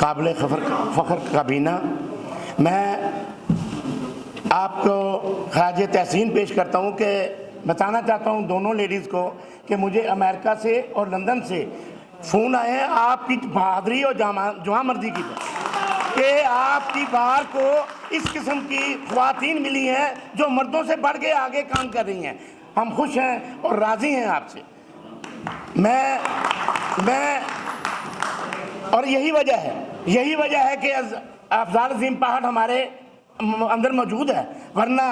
قابل فخر کابینہ، میں آپ کو خراج تحسین پیش کرتا ہوں کہ بتانا چاہتا ہوں دونوں لیڈیز کو کہ مجھے امریکہ سے اور لندن سے فون آئے ہیں آپ کی بہادری اور جواں مردی کی کہ آپ کی بار کو اس قسم کی خواتین ملی ہیں جو مردوں سے بڑھ کے آگے کام کر رہی ہیں۔ ہم خوش ہیں اور راضی ہیں آپ سے۔ میں اور یہی وجہ ہے کہ افضال عظیم پہاڑ ہمارے اندر موجود ہے، ورنہ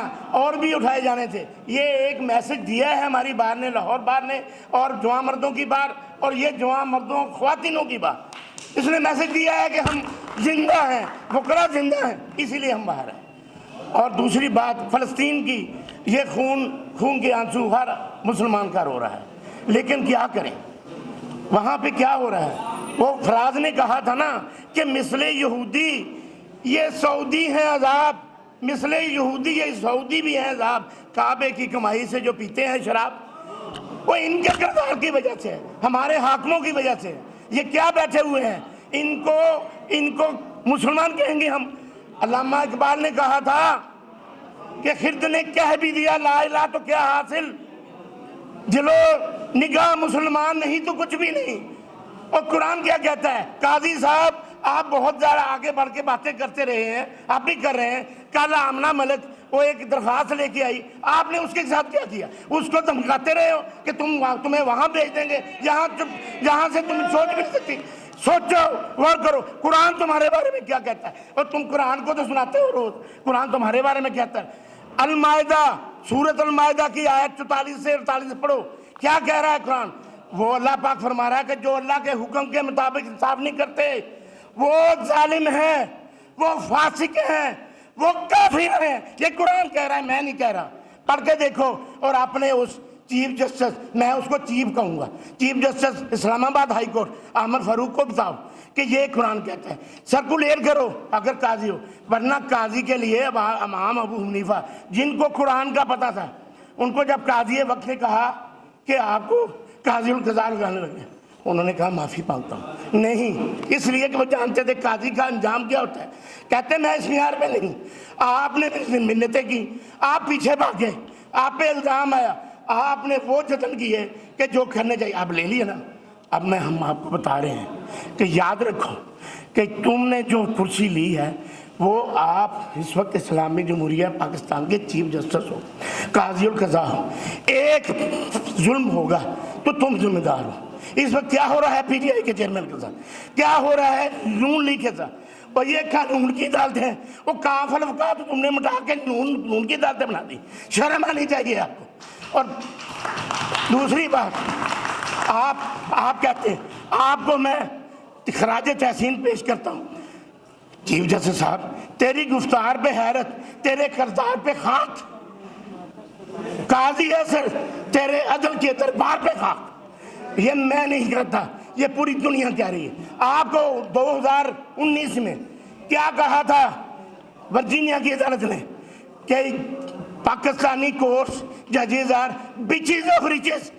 اور بھی اٹھائے جانے تھے۔ یہ ایک میسج دیا ہے ہماری بار نے، لاہور بار نے، اور جوان مردوں کی بار، اور یہ جوان مردوں خواتینوں کی بار، اس نے میسج دیا ہے کہ ہم زندہ ہیں، فقراء زندہ ہیں، اسی لیے ہم باہر ہیں۔ اور دوسری بات فلسطین کی، یہ خون کے آنسو ہر مسلمان کا رو رہا ہے، لیکن کیا کریں، وہاں پہ کیا ہو رہا ہے؟ وہ فراز نے کہا تھا نا کہ مثل یہودی یہ سعودی ہیں عذاب، مثل یہودی یہ سعودی بھی ہیں عذاب، کعبے کی کمائی سے جو پیتے ہیں شراب، وہ ان کے کردار کی وجہ سے، ہمارے حاکموں کی وجہ سے۔ یہ کیا بیٹھے ہوئے ہیں، ان کو مسلمان کہیں گے ہم؟ علامہ اقبال نے کہا تھا کہ خرد نے کہہ بھی دیا لا الہ تو کیا حاصل، دلو نگاہ مسلمان نہیں تو کچھ بھی نہیں۔ اور قرآن کیا کہتا ہے؟ قاضی صاحب آپ بہت زیادہ آگے بڑھ کے باتیں کرتے رہے ہیں، آپ بھی کر رہے ہیں۔ کل آمنہ ملک وہ ایک درخواست لے کے آئی، آپ نے اس کے ساتھ کیا کیا؟ اس کو دھمکاتے رہے ہو کہ تمہیں وہاں بھیج دیں گے جہاں سے تم سوچ بھی نہیں سکتی۔ سوچو، غور کرو، قرآن تمہارے بارے میں کیا کہتا ہے؟ اور تم قرآن کو تو سناتے ہو روز، قرآن تمہارے بارے میں کہتا ہے؟ المائدہ، سورۃ المائدہ کی آیت 44 سے 48 پڑھو، کیا کہہ رہا ہے قرآن؟ وہ اللہ پاک فرما رہا ہے کہ جو اللہ کے حکم کے مطابق انصاف نہیں کرتے وہ ظالم ہیں، وہ فاسق ہیں، وہ کافر ہیں۔ یہ قرآن کہہ رہا ہے، میں نہیں کہہ رہا۔ پڑھ کے دیکھو۔ اور اپنے اس چیف جسٹس، میں اس کو چیف کہوں گا، چیف جسٹس اسلام آباد ہائی کورٹ احمد فاروق کو بتاؤ کہ یہ قرآن کہتا ہے، سرکولیر کرو اگر قاضی ہو۔ ورنہ قاضی کے لیے امام ابو حنیفہ جن کو قرآن کا پتہ تھا، ان کو جب قاضی وقت نے کہا کہ آپ کو قاضی القضاء لگانے لگے، انہوں نے کہا معافی مانگتا ہوں۔ نہیں، اس لیے کہ وہ جانتے تھے قاضی کا انجام کیا ہوتا ہے۔ کہتے میں اس معیار پہ نہیں، آپ نے منتیں کی، آپ پیچھے بھاگے، آپ پہ الزام آیا، آپ نے وہ جتن کیے کہ جو کرنے چاہیے آپ لے لیے نا۔ اب ہم آپ کو بتا رہے ہیں کہ یاد رکھو کہ تم نے جو کرسی لی ہے وہ آپ اس وقت اسلامی جمہوریہ پاکستان کے چیف جسٹس ہو، قاضی القضاء ہو۔ ایک ظلم ہوگا تو تم ذمہ دار ہو۔ اس وقت کیا ہو رہا ہے پی ٹی آئی کے چیئرمین کے ساتھ، کیا ہو رہا ہے نون لیگ کے ساتھ، اور یہ قانون کی عدالتیں ہیں، وہ کاف الفقہ تو تم نے مٹا کے نون کی عدالتیں بنا دی۔ شرم آنی چاہیے آپ کو۔ اور دوسری بات، آپ کہتے ہیں، آپ کو میں خراج تحسین پیش کرتا ہوں، چیف جسٹس صاحب تیری گفتار پہ حیرت، تیرے کردار پہ خاک، قاضی اثر تیرے عدل کے دربار پہ خاک۔ یہ میں نہیں کہتا، یہ پوری دنیا کہہ رہی ہے۔ آپ کو 2019 میں کیا کہا تھا ورجینیا کی عدالت نے کہ پاکستانی کورٹس ججز آر بیچز آف ریچز،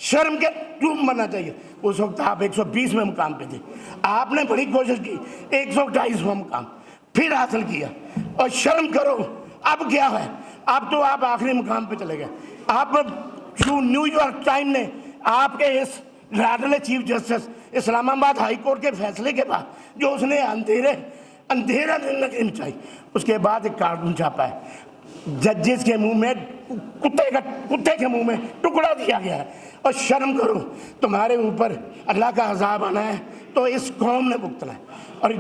شرم کے ڈوب مرنا چاہیے۔ اس وقت آپ 120ویں مقام پہ تھے، آپ نے بڑی کوشش کی، 128واں مقام پھر حاصل کیا، اور شرم کرو۔ اب کیا ہے؟ اب تو آپ آخری مقام پہ چلے گئے۔ آپ نیو یارک ٹائم نے آپ کے اس لاڈلے چیف جسٹس اسلام آباد ہائی کورٹ کے فیصلے کے بعد جو اس نے اندھیرا زندگی مچائی، اس کے بعد ایک کارٹون چھاپا ہے، ججز کے منہ میں کتے کے منہ میں ٹکڑا دیا گیا ہے۔ اور شرم کرو، تمہارے اوپر اللہ کا عذاب آنا ہے تو اس قوم نے بھگتنا ہے۔ اور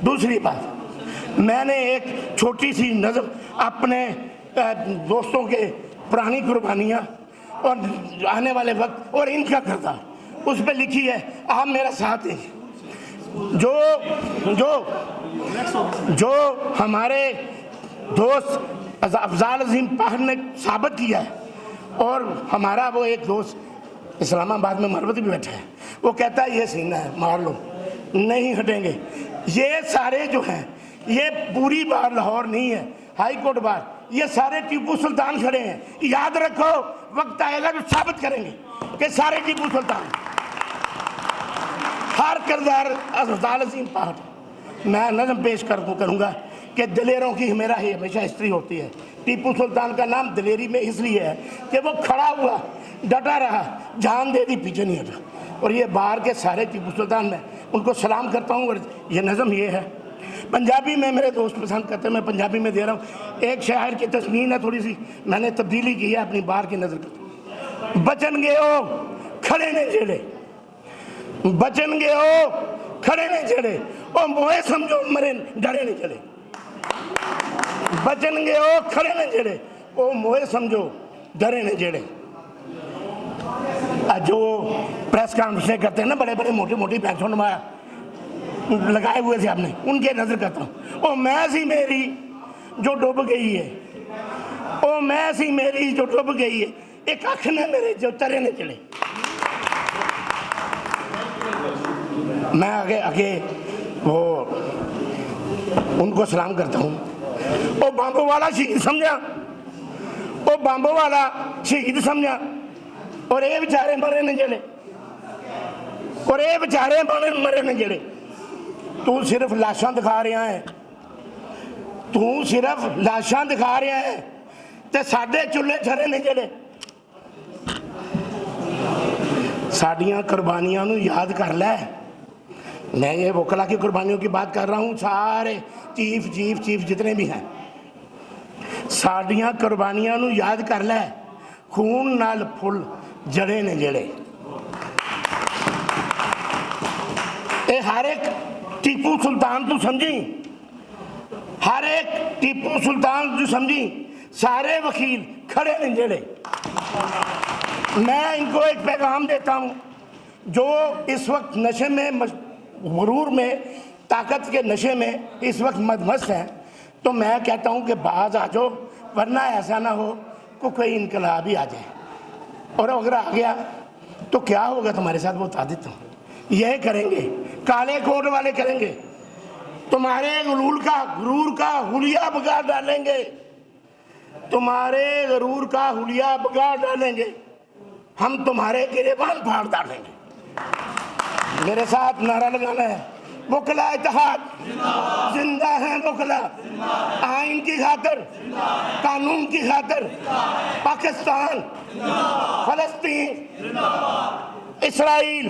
دوسری بات، میں نے ایک چھوٹی سی نظم اپنے دوستوں کے پرانی قربانیاں اور آنے والے وقت اور ان کا کردار اس پہ لکھی ہے، آپ میرا ساتھ دیں۔ جو ہمارے دوست افضال عظیم پہاڑ نے ثابت کیا ہے، اور ہمارا وہ ایک دوست اسلام آباد میں مربت بھی بیٹھا ہے، وہ کہتا ہے یہ سینہ ہے مار لو، نہیں ہٹیں گے۔ یہ سارے جو ہیں، یہ پوری بار لاہور نہیں ہے، ہائی کورٹ بار، یہ سارے ٹیپو سلطان کھڑے ہیں۔ یاد رکھو وقت آئے گا جو ثابت کریں گے کہ سارے ٹیپو سلطان۔ ہر کردار افضال عظیم پہاڑ میں نظم پیش کروں گا کہ دلیروں کی میرا ہی ہمیشہ ہسٹری ہوتی ہے. ٹیپو سلطان کا نام دلیری میں اس لیے ہے کہ وہ کھڑا ہوا, ڈٹا رہا, جان دے دی, پیچھے نہیں ہٹا. اور یہ باہر کے سارے ٹیپو سلطان میں ان کو سلام کرتا ہوں. اور یہ نظم یہ ہے, پنجابی میں میرے دوست پسند کرتے ہیں, میں پنجابی میں دے رہا ہوں. ایک شاعر کی تسنین ہے, تھوڑی سی میں نے تبدیلی کی ہے اپنی باہر کی نظر کرتے. بچن گے ہو کھڑے نے جڑے, بچن گے ہو کھڑے نے جڑے, او موئے سمجھو مرے ڈرے نے جڑے. بچن گے ہو کھڑے نے جڑے, او موئے سمجھو ڈرے نے جڑے. جو پریس کانفرنسیں کرتے ہیں نا بڑے بڑے موٹی موٹی پینسوں نمایا لگائے ہوئے تھے آپ نے, ان کے نظر کرتا ہوں. او میں سی میری جو ڈوب گئی ہے, او میں سی میری جو ڈوب گئی ہے, ایک اکھ نے میرے جو ترے نے چڑے. میں آگے وہ ان کو سلام کرتا ہوں. او بامبو والا شہید سمجھا, او بامبو والا شہید سمجھا, اور اے بیچارے مرے نے جڑے, اور اے بیچارے مرے نے جڑے. تو صرف لاشاں دکھا رہا ہے, تو صرف لاشاں دکھا رہا ہے, تے ساڈے چولہے چھرے نے جڑے. ساڈیاں قربانیاں نو یاد کر لے. میں یہ وکلا کی قربانیوں کی بات کر رہا ہوں, سارے چیف جتنے بھی ہیں, ساڈیاں قربانیاں نو یاد کر لے, خون نال پھل جڑے نے جڑے. اے ہر ایک ٹیپو سلطان تو سمجھی, ہر ایک ٹیپو سلطان جو سمجھی, سارے وکیل کھڑے نے جڑے. میں ان کو ایک پیغام دیتا ہوں جو اس وقت نشے میں, غرور میں, طاقت کے نشے میں اس وقت مدمست ہیں. تو میں کہتا ہوں کہ باز آ جاؤ, ورنہ ایسا نہ ہو کہ کوئی انقلاب ہی آ جائے, اور اگر آ گیا تو کیا ہوگا تمہارے ساتھ وہ بتا دیتا ہوں. یہ کریں گے, کالے کوٹ والے کریں گے, تمہارے غرور کا حلیہ بگاڑ ڈالیں گے, تمہارے غرور کا حلیہ بگاڑ ڈالیں گے, ہم تمہارے گریبان پھاڑ ڈالیں گے. میرے ساتھ نعرہ لگانا ہے, وکلا اتحاد زندہ ہیں, وکلا آئین کی خاطر, قانون کی خاطر, پاکستان, فلسطین, اسرائیل.